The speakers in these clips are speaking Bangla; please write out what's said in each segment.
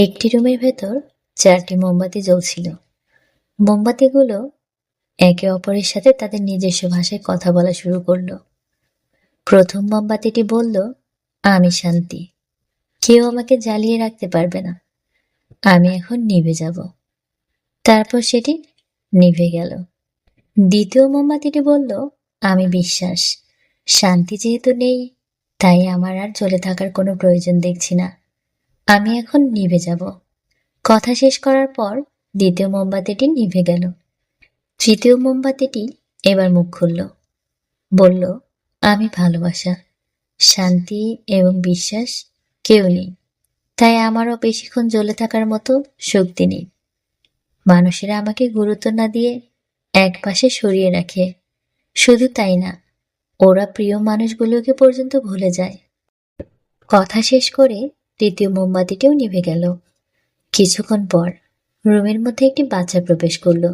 একটি রুমের ভেতর 4টি মোমবাতি জ্বলছিল। মোমবাতিগুলো একে অপরের সাথে তাদের নিজস্ব ভাষায় কথা বলা শুরু করলো। প্রথম মোমবাতিটি বলল, আমি শান্তি, কেউ আমাকে জ্বালিয়ে রাখতে পারবে না, আমি এখন নিভে যাব। তারপর সেটি নিভে গেল। দ্বিতীয় মোমবাতিটি বলল, আমি বিশ্বাস, শান্তি যেহেতু নেই তাই আমার আর জ্বলে থাকার কোনো প্রয়োজন দেখছি না, আমি এখন নিভে যাব। কথা শেষ করার পর দ্বিতীয় মোমবাতিটি নিভে গেল। তৃতীয় মোমবাতিটি এবার মুখ খুলল, বলল, আমি ভালোবাসা, শান্তি এবং বিশ্বাস কেউ নেই, তাই আমারও বেশিক্ষণ জ্বলে থাকার মতো শক্তি নেই। মানুষেরা আমাকে গুরুত্ব না দিয়ে একপাশে সরিয়ে রাখে। শুধু তাই না, ওরা প্রিয় মানুষগুলোকে পর্যন্ত ভুলে যায়। কথা শেষ করে তৃতীয় মোমবাতিটিও নিভে গেল। কিছুক্ষণ পর রুমের মধ্যে একটি বাচ্চা প্রবেশ করল।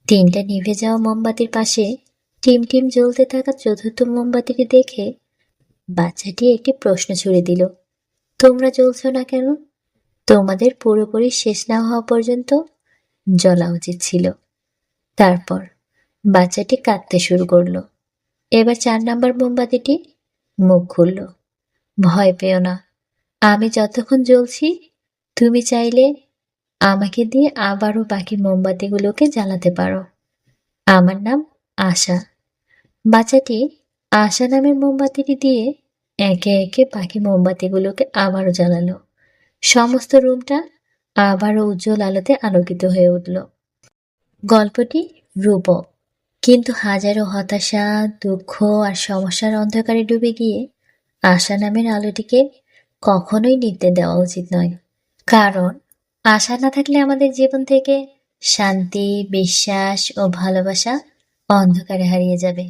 3টা নিভে যাওয়া মোমবাতির পাশে টিম টিম জ্বলতে থাকা চতুর্থ মোমবাতিটি দেখে বাচ্চাটি একটি প্রশ্ন ছুড়ে দিল, তোমরা জ্বলছ না কেন? তোমাদের পুরোপুরি শেষ না হওয়া পর্যন্ত জ্বলা উচিত ছিল। তারপর বাচ্চাটি কাঁদতে শুরু করলো। এবার 4 নম্বর মোমবাতিটি মুখ খুলল, ভয় পেও না, আমি যতক্ষণ জ্বলছি তুমি চাইলে আমাকে দিয়ে আবারও বাকি মোমবাতিগুলোকে জ্বালাতে পারো। আমার নাম আশা। বাচ্চাটি আশা নামের মোমবাতিটি দিয়ে একে একে বাকি মোমবাতিগুলোকে আবারও জ্বালালো। সমস্ত রুমটা আবারও উজ্জ্বল আলোতে আলোকিত হয়ে উঠল। গল্পটি রূপক, কিন্তু হাজারো হতাশা, দুঃখ আর সমস্যার অন্ধকারে ডুবে গিয়ে আশা নামের আলোটিকে কখনোই নিভতে দেওয়া উচিত নয়। কারণ আশা না থাকলে আমাদের জীবন থেকে শান্তি, বিশ্বাস ও ভালোবাসা অন্ধকারে হারিয়ে যাবে।